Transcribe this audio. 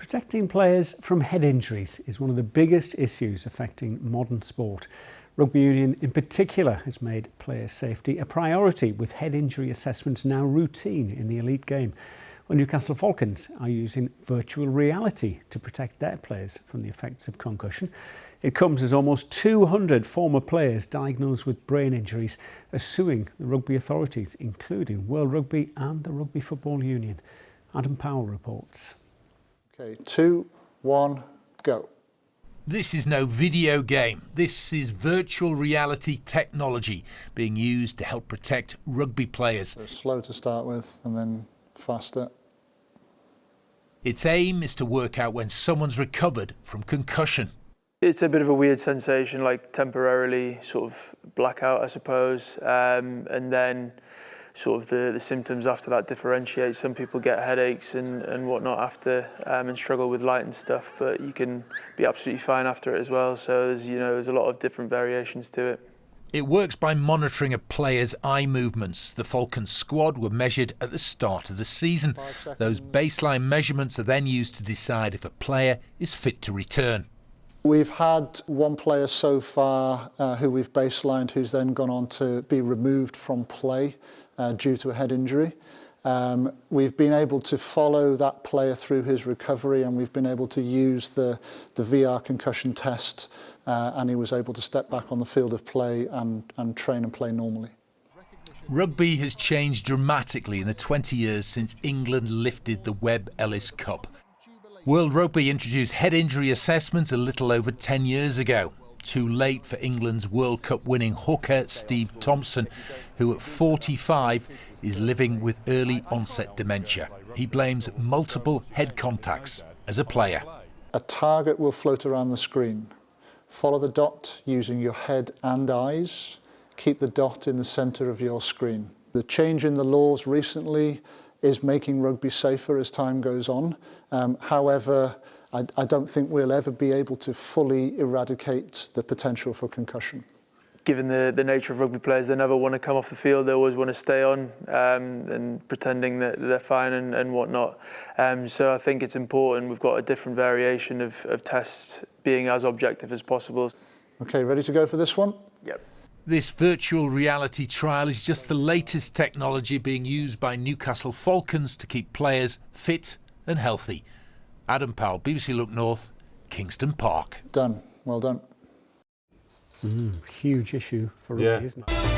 Protecting players from head injuries is one of the biggest issues affecting modern sport. Rugby Union in particular has made player safety a priority, with head injury assessments now routine in the elite game. Well, Newcastle Falcons are using virtual reality to protect their players from the effects of concussion. It comes as almost 200 former players diagnosed with brain injuries are suing the rugby authorities, including World Rugby and the Rugby Football Union. Adam Powell reports. Okay, 2, 1, go. This is no video game. This is virtual reality technology being used to help protect rugby players. So slow to start with and then faster. Its aim is to work out when someone's recovered from concussion. It's a bit of a weird sensation, like temporarily sort of blackout, I suppose, and then sort of the symptoms after that differentiate. Some people get headaches and whatnot after and struggle with light and stuff, but you can be absolutely fine after it as well. So there's a lot of different variations to it. It works by monitoring a player's eye movements. The Falcons squad were measured at the start of the season. Those baseline measurements are then used to decide if a player is fit to return. We've had one player so far who we've baselined, who's then gone on to be removed from play due to a head injury. We've been able to follow that player through his recovery, and we've been able to use the VR concussion test, and he was able to step back on the field of play and train and play normally. Rugby has changed dramatically in the 20 years since England lifted the Webb Ellis Cup. World Rugby introduced head injury assessments a little over 10 years ago. Too late for England's World Cup winning hooker Steve Thompson, who at 45 is living with early onset dementia. He blames multiple head contacts as a player. A target will float around the screen. Follow the dot using your head and eyes. Keep the dot in the centre of your screen. The change in the laws recently is making rugby safer as time goes on. However, I don't think we'll ever be able to fully eradicate the potential for concussion. Given the nature of rugby players, they never want to come off the field. They always want to stay on and pretending that they're fine and whatnot. So I think it's important. We've got a different variation of tests being as objective as possible. Okay, ready to go for this one? Yep. This virtual reality trial is just the latest technology being used by Newcastle Falcons to keep players fit and healthy. Adam Powell, BBC Look North, Kingston Park. Done. Well done. Huge issue for rugby, isn't it?